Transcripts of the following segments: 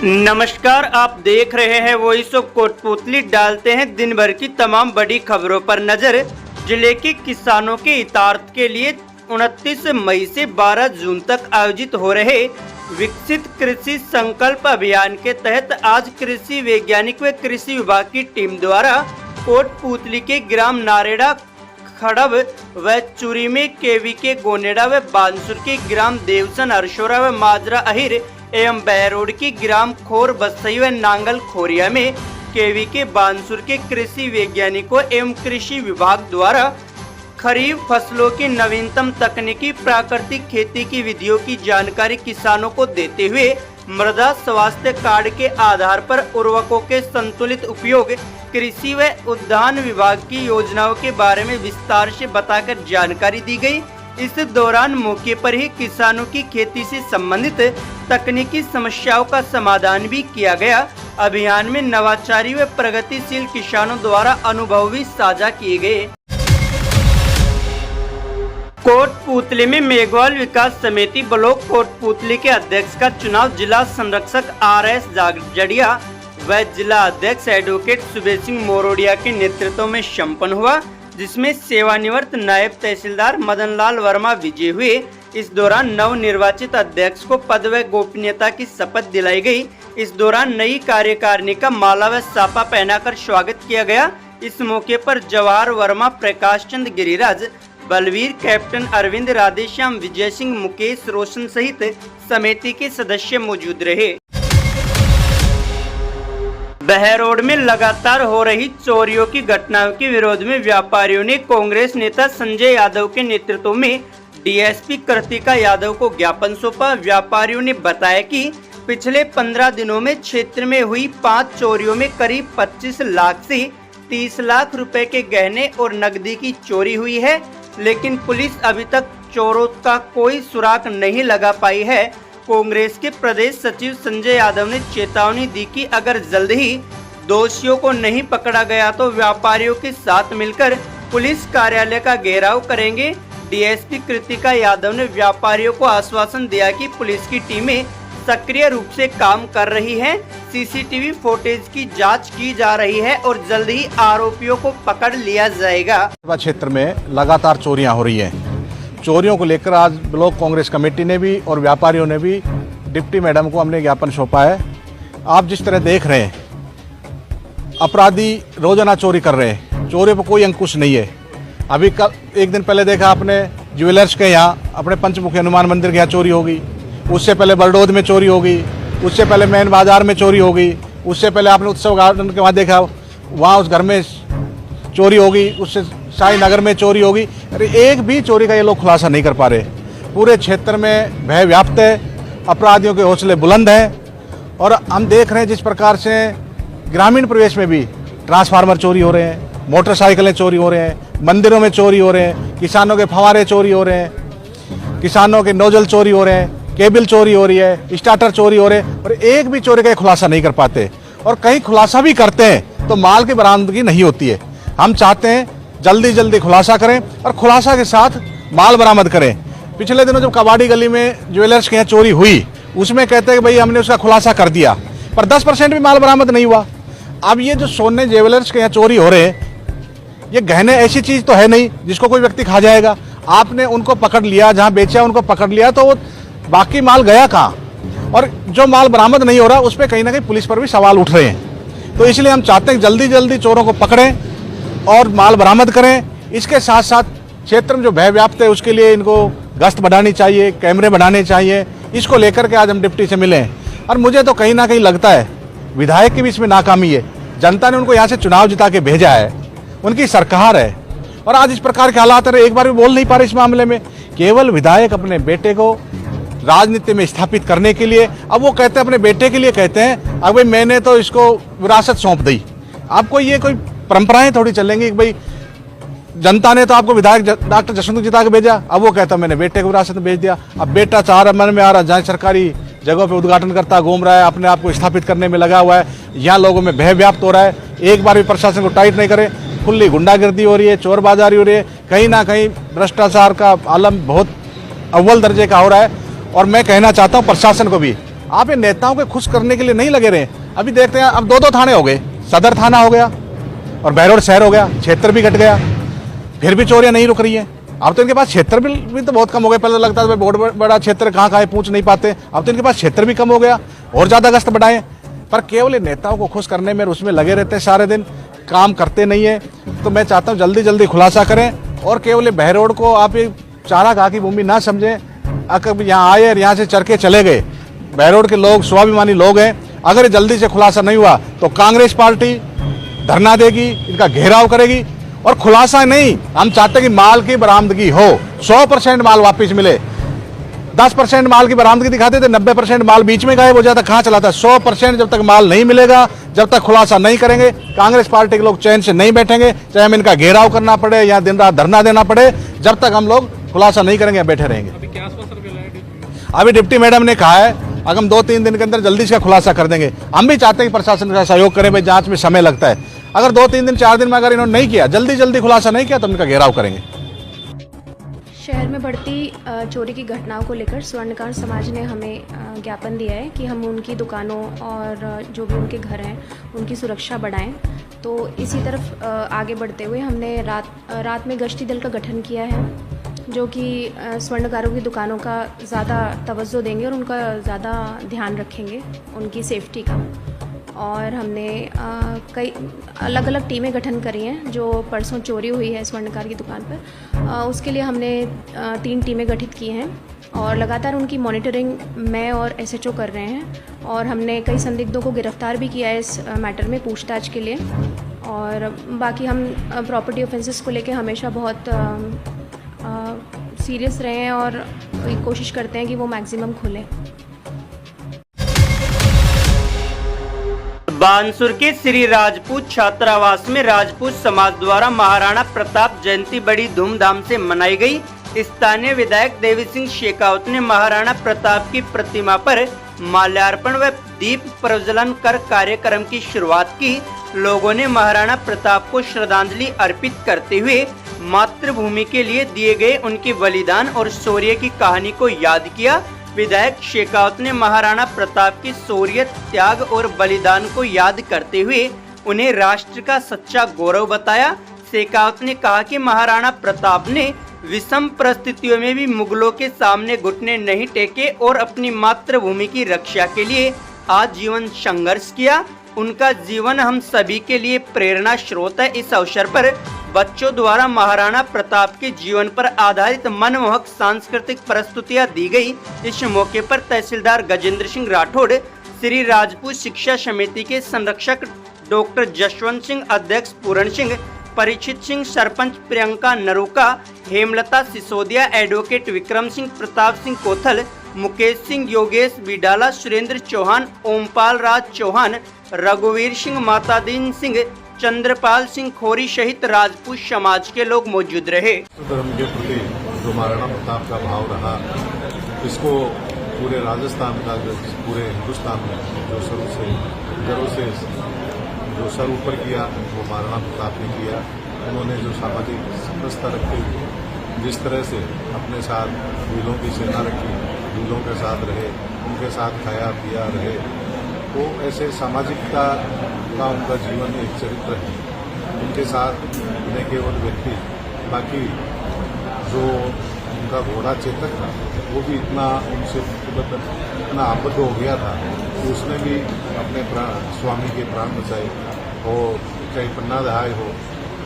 नमस्कार, आप देख रहे हैं वॉइस ऑफ कोटपुतली। डालते हैं दिन भर की तमाम बड़ी खबरों पर नजर। जिले के किसानों के हितार्थ के लिए 29 मई से 12 जून तक आयोजित हो रहे विकसित कृषि संकल्प अभियान के तहत आज कृषि वैज्ञानिक व कृषि विभाग की टीम द्वारा कोटपुतली के ग्राम नारेड़ा, खड़ब व चूरी में, केवी के गोनेड़ा व बांसुर के ग्राम देवसन, अरशोरा व माजरा अहिर एवं बहरोड की ग्राम खोर बसई व नांगल खोरिया में केवी के बांसुर के कृषि वैज्ञानिकों एवं कृषि विभाग द्वारा खरीफ फसलों की नवीनतम तकनीकी प्राकृतिक खेती की विधियों की जानकारी किसानों को देते हुए मृदा स्वास्थ्य कार्ड के आधार पर उर्वरकों के संतुलित उपयोग, कृषि व उद्यान विभाग की योजनाओं के बारे में विस्तार से बताकर जानकारी दी गई। इस दौरान मौके पर ही किसानों की खेती से संबंधित तकनीकी समस्याओं का समाधान भी किया गया। अभियान में नवाचारी व प्रगतिशील किसानों द्वारा अनुभव भी साझा किए गए। कोटपुतली में मेघवाल विकास समिति ब्लॉक कोटपुतली के अध्यक्ष का चुनाव जिला संरक्षक RS जड़िया व जिला अध्यक्ष एडवोकेट सुबेश सिंह मोरोडिया के नेतृत्व में संपन्न हुआ, जिसमें सेवानिवृत्त नायब तहसीलदार मदन लाल वर्मा विजयी हुए। इस दौरान नव निर्वाचित अध्यक्ष को पद व गोपनीयता की शपथ दिलाई गई। इस दौरान नई कार्यकारिणी का माला व साफा पहनाकर स्वागत किया गया। इस मौके पर जवाहर वर्मा, प्रकाश चंद गिरिराज, बलवीर, कैप्टन अरविंद, राधेश्याम, विजय सिंह, मुकेश रोशन सहित समिति के सदस्य मौजूद रहे। बहरोड में लगातार हो रही चोरियों की घटनाओं के विरोध में व्यापारियों ने कांग्रेस नेता संजय यादव के नेतृत्व में डीएसपी कृतिका यादव को ज्ञापन सौंपा। व्यापारियों ने बताया कि पिछले 15 दिनों में क्षेत्र में हुई 5 चोरियों में करीब 25 लाख से 30 लाख रुपए के गहने और नकदी की चोरी हुई है, लेकिन पुलिस अभी तक चोरों का कोई सुराग नहीं लगा पाई है। कांग्रेस के प्रदेश सचिव संजय यादव ने चेतावनी दी कि अगर जल्द ही दोषियों को नहीं पकड़ा गया तो व्यापारियों के साथ मिलकर पुलिस कार्यालय का घेराव करेंगे। डीएसपी कृतिका यादव ने व्यापारियों को आश्वासन दिया कि पुलिस की टीमें सक्रिय रूप से काम कर रही हैं, सीसीटीवी फुटेज की जांच की जा रही है और जल्द ही आरोपियों को पकड़ लिया जाएगा। क्षेत्र में लगातार चोरियां हो रही हैं। चोरियों को लेकर आज ब्लॉक कांग्रेस कमेटी ने भी और व्यापारियों ने भी डिप्टी मैडम को हमने ज्ञापन सौंपा है। आप जिस तरह देख रहे हैं, अपराधी रोजाना चोरी कर रहे हैं, चोरी पर कोई अंकुश नहीं है। अभी कल एक दिन पहले देखा आपने ज्वेलर्स के यहाँ, अपने पंचमुखी हनुमान मंदिर के यहाँ चोरी होगी, उससे पहले बरडोद में चोरी होगी, उससे पहले मेन बाजार में चोरी होगी, उससे पहले आपने उत्सव गार्डन के वहाँ देखा, वहाँ उस घर में चोरी होगी, उससे शाही नगर में चोरी होगी। अरे एक भी चोरी का ये लोग खुलासा नहीं कर पा रहे। पूरे क्षेत्र में भय व्याप्त है, अपराधियों के हौसले बुलंद हैं और हम देख रहे हैं जिस प्रकार से ग्रामीण प्रदेश में भी ट्रांसफार्मर चोरी हो रहे हैं, मोटरसाइकिलें चोरी हो रहे हैं, मंदिरों में चोरी हो रहे हैं, किसानों के फव्वारे चोरी हो रहे हैं, किसानों के नोजल चोरी हो रहे हैं, केबल चोरी हो रही है, स्टार्टर चोरी हो रहे हैं और एक भी चोरी का खुलासा नहीं कर पाते। और कहीं खुलासा भी करते हैं तो माल की बरामदगी नहीं होती है। हम चाहते हैं जल्दी जल्दी खुलासा करें और खुलासा के साथ माल बरामद करें। पिछले दिनों जब कबाड़ी गली में ज्वेलर्स के यहाँ चोरी हुई, उसमें कहते हैं कि भाई हमने उसका खुलासा कर दिया, पर 10% भी माल बरामद नहीं हुआ। अब ये जो सोने ज्वेलर्स के यहाँ चोरी हो रहे हैं, ये गहने ऐसी चीज़ तो है नहीं जिसको कोई व्यक्ति खा जाएगा। आपने उनको पकड़ लिया, जहाँ बेचा उनको पकड़ लिया, तो वो बाकी माल गया कहाँ? और जो माल बरामद नहीं हो रहा उस पर कहीं ना कहीं पुलिस पर भी सवाल उठ रहे हैं। तो इसलिए हम चाहते हैं जल्दी जल्दी चोरों को पकड़ें और माल बरामद करें। इसके साथ साथ क्षेत्र में जो भय व्याप्त है उसके लिए इनको गश्त बढ़ानी चाहिए, कैमरे बढ़ाने चाहिए। इसको लेकर के आज हम डिप्टी से मिले हैं और मुझे तो कहीं ना कहीं लगता है विधायक की भी इसमें नाकामी है। जनता ने उनको यहाँ से चुनाव जिता के भेजा है, उनकी सरकार है और आज इस प्रकार के हालात है, एक बार भी बोल नहीं पा रहे इस मामले में। केवल विधायक अपने बेटे को राजनीति में स्थापित करने के लिए, अब वो कहते हैं अपने बेटे के लिए कहते हैं, अब भाई मैंने तो इसको विरासत सौंप दी। आपको ये कोई परंपराएं थोड़ी चलेंगी कि भाई जनता ने तो आपको विधायक डॉक्टर जसवंत जिता के भेजा, अब वो कहता मैंने बेटे को विरासत में भेज दिया। अब बेटा चाह रहा, मन में आ रहा, जहाँ सरकारी जगहों पे उद्घाटन करता घूम रहा है, अपने आप को स्थापित करने में लगा हुआ है। यहाँ लोगों में भय व्याप्त हो रहा है। एक बार भी प्रशासन को टाइट नहीं करे, खुली गुंडागर्दी हो रही है, चोरबाजारी हो रही है, कहीं ना कहीं भ्रष्टाचार का आलम बहुत अव्वल दर्जे का हो रहा है। और मैं कहना चाहता हूँ प्रशासन को भी आप ये नेताओं को खुश करने के लिए नहीं लगे रहे। अभी देखते हैं, अब 2-2 थाने हो गए, सदर थाना हो गया और बहरोड शहर हो गया, क्षेत्र भी घट गया, फिर भी चोरियां नहीं रुक रही है। अब तो इनके पास क्षेत्र भी तो बहुत कम हो गए। पहले लगता था बहुत बड़ा क्षेत्र कहाँ है, पूछ नहीं पाते। अब तो इनके पास क्षेत्र भी कम हो गया, और ज्यादा गश्त बढ़ाएं। पर केवल नेताओं को खुश करने में उसमें लगे रहते हैं सारे दिन, काम करते नहीं है। तो मैं चाहता हूँ जल्दी जल्दी खुलासा करें और केवल बहरोड को आप ये चारागाह की भूमि ना समझें। अगर यहाँ आए और यहाँ से चढ़ के चले गए, बहरोड के लोग स्वाभिमानी लोग हैं। अगर जल्दी से खुलासा नहीं हुआ तो कांग्रेस पार्टी धरना देगी, इनका घेराव करेगी। और खुलासा नहीं, हम चाहते हैं कि माल की बरामदगी हो, 100% माल वापस मिले। 10% माल की बरामदगी दिखाते थे, 90% माल बीच में गायब हो जाता, कहाँ चला था। 100% जब तक माल नहीं मिलेगा, जब तक खुलासा नहीं करेंगे, कांग्रेस पार्टी के लोग चैन से नहीं बैठेंगे। चाहे हमें इनका घेराव करना पड़े या दिन रात धरना देना पड़े, जब तक हम लोग खुलासा नहीं करेंगे बैठे रहेंगे। अभी डिप्टी मैडम ने कहा है अगर हम 2-3 दिन के अंदर जल्दी से खुलासा कर देंगे। हम भी चाहते हैं कि प्रशासन का सहयोग करें, भाई जांच में समय लगता है। अगर 2-3 दिन 4 दिन में अगर इन्होंने नहीं किया, जल्दी खुलासा नहीं किया, तो इनका घेराव करेंगे। शहर में बढ़ती चोरी की घटनाओं को लेकर स्वर्णकार समाज ने हमें ज्ञापन दिया है कि हम उनकी दुकानों और जो भी उनके घर हैं उनकी सुरक्षा बढ़ाएं। तो इसी तरफ आगे बढ़ते हुए हमने रात में गश्ती दल का गठन किया है, जो कि स्वर्णकारों की दुकानों का ज़्यादा तवज्जो देंगे और उनका ज़्यादा ध्यान रखेंगे, उनकी सेफ्टी का। और हमने कई अलग अलग टीमें गठन करी हैं। जो परसों चोरी हुई है स्वर्णकार की दुकान पर, उसके लिए हमने 3 टीमें गठित की हैं और लगातार उनकी मॉनिटरिंग मैं और SHO कर रहे हैं। और हमने कई संदिग्धों को गिरफ्तार भी किया है इस मैटर में पूछताछ के लिए। और बाकी हम प्रॉपर्टी ऑफेंसेस को लेकर हमेशा बहुत सीरियस रहे हैं और कोशिश करते हैं कि वो मैक्सिमम खुले। बानसूर के श्री राजपूत छात्रावास में राजपूत समाज द्वारा महाराणा प्रताप जयंती बड़ी धूमधाम से मनाई गई। स्थानीय विधायक देवी सिंह शेखावत ने महाराणा प्रताप की प्रतिमा पर माल्यार्पण व दीप प्रज्वलन कर कार्यक्रम की शुरुआत की। लोगों ने महाराणा प्रताप को श्रद्धांजलि अर्पित करते हुए मातृभूमि के लिए दिए गए उनके बलिदान और शौर्य की कहानी को याद किया। विधायक शेखावत ने महाराणा प्रताप की शौर्य, त्याग और बलिदान को याद करते हुए उन्हें राष्ट्र का सच्चा गौरव बताया। शेखावत ने कहा कि महाराणा प्रताप ने विषम परिस्थितियों में भी मुगलों के सामने घुटने नहीं टेके और अपनी मातृभूमि की रक्षा के लिए आजीवन संघर्ष किया। उनका जीवन हम सभी के लिए प्रेरणा स्रोत है। इस अवसर पर बच्चों द्वारा महाराणा प्रताप के जीवन पर आधारित मनमोहक सांस्कृतिक प्रस्तुतियां दी गई। इस मौके पर तहसीलदार गजेंद्र सिंह राठौड़, श्री राजपूत शिक्षा समिति के संरक्षक डॉक्टर जसवंत सिंह, अध्यक्ष पूरण सिंह, परीक्षित सिंह, सरपंच प्रियंका नरूका, हेमलता सिसोदिया, एडवोकेट विक्रम सिंह, प्रताप सिंह कोथल, मुकेश सिंह, योगेश बिडाला, सुरेंद्र चौहान, ओमपाल राज चौहान, रघुवीर सिंह, मातादीन सिंह, चंद्रपाल सिंह खोरी सहित राजपूत समाज के लोग मौजूद रहे। धर्म के प्रति जो महाराणा प्रताप का भाव रहा, इसको पूरे राजस्थान का, पूरे हिंदुस्तान में जो शुरू से गर्व से जो सर ऊपर किया वो महाराणा प्रताप ने किया। उन्होंने जो सामाजिक समरसता रखी, जिस तरह से अपने साथ वीरों की सेना रखी, वीरों के साथ रहे, उनके साथ खाया पिया रहे, वो ऐसे सामाजिकता का उनका जीवन एक चरित्र है। उनके साथ न केवल व्यक्ति, बाकी जो उनका घोड़ा चेतक था वो भी इतना उनसे इतना आबद्ध हो गया था कि उसने भी अपने स्वामी के प्राण बचाए। और चाहे पन्ना दहाय हो,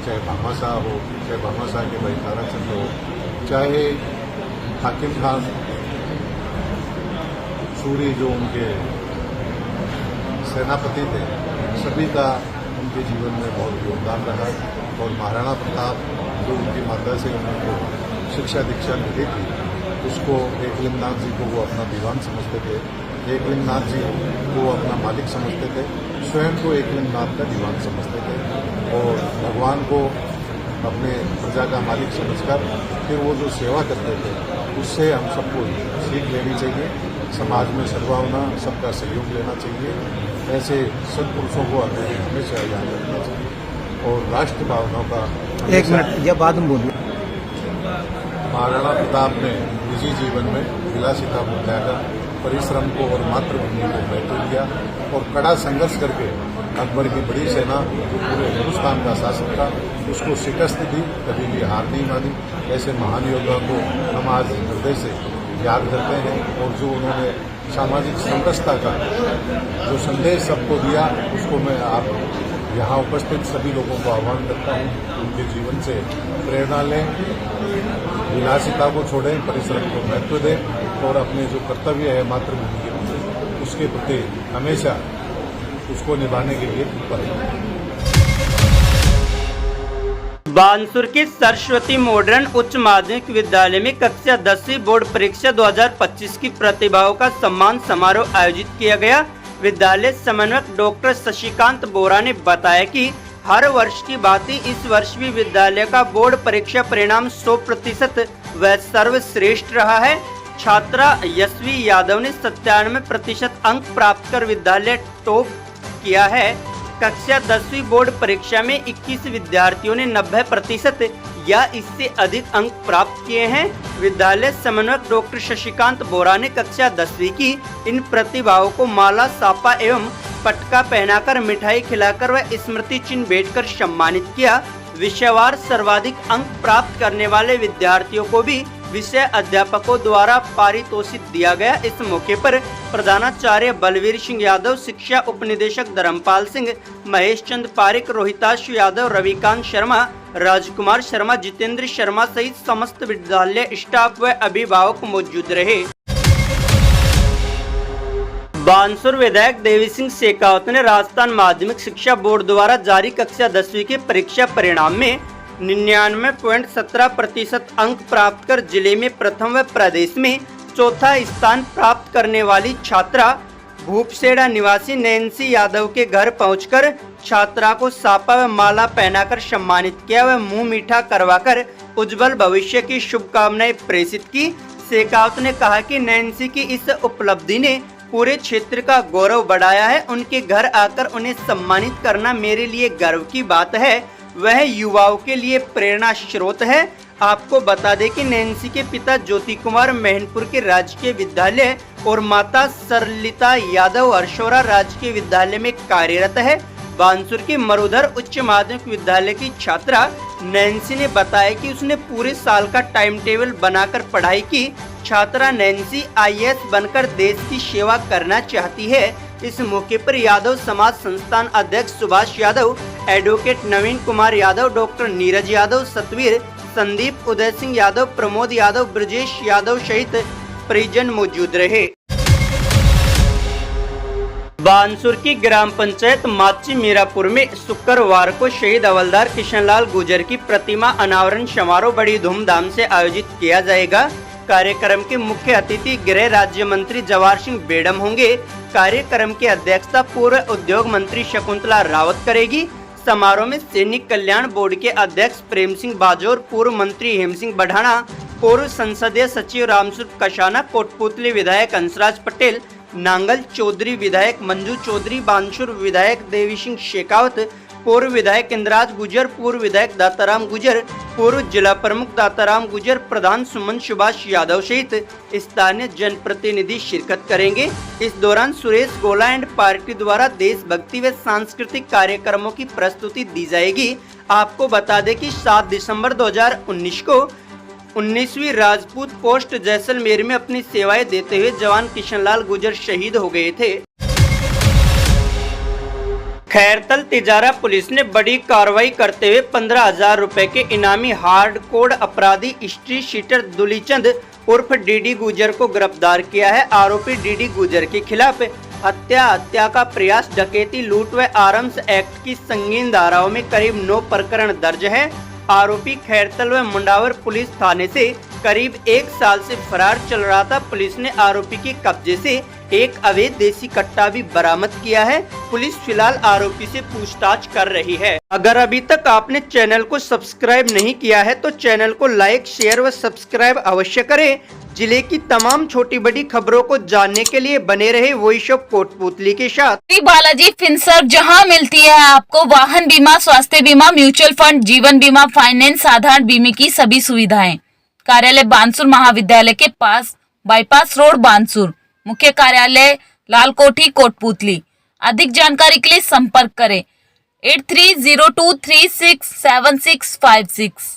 चाहे भामाशाह हो, चाहे भामाशाह के भाई ताराचंद हो, चाहे हाकिम खान सूरी जो उनके सेनापति थे, सभी का उनके जीवन में बहुत योगदान रहा। और महाराणा प्रताप जो उनकी माता से उनको शिक्षा दीक्षा मिली थी, उसको एकलिंगनाथ जी को वो अपना दीवान समझते थे, एकलिंगनाथ जी को अपना मालिक समझते थे, स्वयं को एकलिंगनाथ का दीवान समझते थे। और भगवान को अपने प्रजा का मालिक समझकर फिर वो जो सेवा करते थे, उससे हम सबको सीख लेनी चाहिए। समाज में सद्भावना, सबका सहयोग लेना चाहिए। ऐसे सत्पुरुषों को हमेशा याद रखना चाहिए और राष्ट्र भावनाओं का। एक मिनट या बाद में बोलिए। महाराणा प्रताप ने निजी जीवन में विलासिता को त्यागा परिश्रम को और मातृभूमि को महत्व दिया और कड़ा संघर्ष करके अकबर की बड़ी सेना जो पूरे हिंदुस्तान का शासक था उसको शिकस्त दी, कभी भी हार नहीं मानी। ऐसे महान योद्धा को हम आज हृदय से याद करते हैं और जो उन्होंने सामाजिक समरसता का जो संदेश सबको दिया उसको मैं आप यहाँ उपस्थित सभी लोगों को आह्वान करता हूँ। उनके जीवन से प्रेरणा लें, विलासिता को छोड़ें, परिश्रम को महत्व दें और अपने जो कर्तव्य है मातृभूमि के प्रति उसके प्रति हमेशा उसको निभाने के लिए तत्पर रहें। बानसूर के सरस्वती मॉडर्न उच्च माध्यमिक विद्यालय में कक्षा 10वीं बोर्ड परीक्षा 2025 की प्रतिभाओं का सम्मान समारोह आयोजित किया गया। विद्यालय समन्वयक डॉक्टर शशिकांत बोरा ने बताया कि हर वर्ष की भांति इस वर्ष भी विद्यालय का बोर्ड परीक्षा परिणाम 100% व सर्वश्रेष्ठ रहा है। छात्रा यशवी यादव ने 97% अंक प्राप्त कर विद्यालय टॉप किया है। कक्षा 10वीं बोर्ड परीक्षा में 21 विद्यार्थियों ने 90% या इससे अधिक अंक प्राप्त किए हैं। विद्यालय समन्वयक डॉक्टर शशिकांत बोरा ने कक्षा 10वीं की इन प्रतिभाओं को माला, सापा एवं पटका पहनाकर, मिठाई खिलाकर व स्मृति चिन्ह भेंटकर सम्मानित किया। विषयवार सर्वाधिक अंक प्राप्त करने वाले विद्यार्थियों को भी विषय अध्यापकों द्वारा पारितोषिक दिया गया। इस मौके पर प्रधानाचार्य बलवीर सिंह यादव, शिक्षा उपनिदेशक धर्मपाल सिंह, महेश चंद पारिक, रोहिताशु यादव, रविकांत शर्मा, राजकुमार शर्मा, जितेंद्र शर्मा सहित समस्त विद्यालय स्टाफ व अभिभावक मौजूद रहे। बानसूर विधायक देवी सिंह शेखावत ने राजस्थान माध्यमिक शिक्षा बोर्ड द्वारा जारी कक्षा 10वीं के परीक्षा परिणाम में 99.17% अंक प्राप्त कर जिले में प्रथम व प्रदेश में चौथा स्थान प्राप्त करने वाली छात्रा भूपसेड़ा निवासी नैन्सी यादव के घर पहुंचकर छात्रा को सापा व माला पहनाकर सम्मानित किया व मुंह मीठा करवाकर उज्जवल भविष्य की शुभकामनाएं प्रेषित की। शेखावत ने कहा कि नैन्सी की इस उपलब्धि ने पूरे क्षेत्र का गौरव बढ़ाया है। उनके घर आकर उन्हें सम्मानित करना मेरे लिए गर्व की बात है। वह युवाओं के लिए प्रेरणा स्रोत है। आपको बता दें कि नैन्सी के पिता ज्योति कुमार मैनपुर के राजकीय विद्यालय और माता सरलिता यादव हरसौरा राजकीय विद्यालय में कार्यरत है। बानसूर के मरुधर उच्च माध्यमिक विद्यालय की छात्रा नैन्सी ने बताया कि उसने पूरे साल का टाइम टेबल बनाकर पढ़ाई की। छात्रा नैन्सी IAS बनकर देश की सेवा करना चाहती है। इस मौके पर यादव समाज संस्थान अध्यक्ष सुभाष यादव, एडवोकेट नवीन कुमार यादव, डॉक्टर नीरज यादव, सतवीर, संदीप, उदय सिंह यादव, प्रमोद यादव, ब्रजेश यादव सहित परिजन मौजूद रहे। बानसूर की ग्राम पंचायत माची मीरापुर में शुक्रवार को शहीद हवलदार किशनलाल गुर्जर की प्रतिमा अनावरण समारोह बड़ी धूमधाम से आयोजित किया जाएगा। कार्यक्रम के मुख्य अतिथि गृह राज्य मंत्री जवाहर सिंह बेडम होंगे। कार्यक्रम की अध्यक्षता पूर्व उद्योग मंत्री शकुंतला रावत करेगी। समारोह में सैनिक कल्याण बोर्ड के अध्यक्ष प्रेम सिंह बाजोर, पूर्व मंत्री हेम सिंह बढ़ाना, पूर्व संसदीय सचिव रामस्वरूप कशाना, कोटपुतली विधायक हंसराज पटेल, नांगल चौधरी विधायक मंजू चौधरी, बानसूर विधायक देवी सिंह शेखावत, पूर्व विधायक इंद्राज गुर्जर, पूर्व विधायक दाताराम गुर्जर, पूर्व जिला प्रमुख दाताराम गुर्जर, प्रधान सुमन सुभाष यादव सहित स्थानीय जनप्रतिनिधि शिरकत करेंगे। इस दौरान सुरेश गोला एंड पार्टी द्वारा देशभक्ति व सांस्कृतिक कार्यक्रमों की प्रस्तुति दी जाएगी। आपको बता दें कि 7 दिसंबर 2019 को 19वीं राजपूत पोस्ट जैसलमेर में अपनी सेवाएं देते हुए जवान किशनलाल गुर्जर शहीद हो गए थे। खैरतल तिजारा पुलिस ने बड़ी कार्रवाई करते हुए 15,000 रुपए के इनामी हार्डकोर अपराधी स्ट्रीट शीटर दुलीचंद उर्फ डीडी गुर्जर को गिरफ्तार किया है। आरोपी डीडी गुर्जर के खिलाफ हत्या का प्रयास, डकैती, लूट व आर्म्स एक्ट की संगीन धाराओं में करीब 9 प्रकरण दर्ज है। आरोपी खैरतल व मुंडावर पुलिस थाने से करीब 1 साल से फरार चल रहा था। पुलिस ने आरोपी के कब्जे से एक अवैध देसी कट्टा भी बरामद किया है। पुलिस फिलहाल आरोपी से पूछताछ कर रही है। अगर अभी तक आपने चैनल को सब्सक्राइब नहीं किया है तो चैनल को लाइक, शेयर व सब्सक्राइब अवश्य करें। जिले की तमाम छोटी बड़ी खबरों को जानने के लिए बने रहे वॉइस ऑफ कोटपुतली के साथ। श्री बालाजी फिनसर्व, जहां मिलती है आपको वाहन बीमा, स्वास्थ्य बीमा, म्यूचुअल फंड, जीवन बीमा, फाइनेंस, साधारण बीमे की सभी सुविधाएं। कार्यालय बानसूर महाविद्यालय के पास, बाईपास रोड, बानसूर। मुख्य कार्यालय लालकोठी कोटपुतली। अधिक जानकारी के लिए संपर्क करें 8302367656।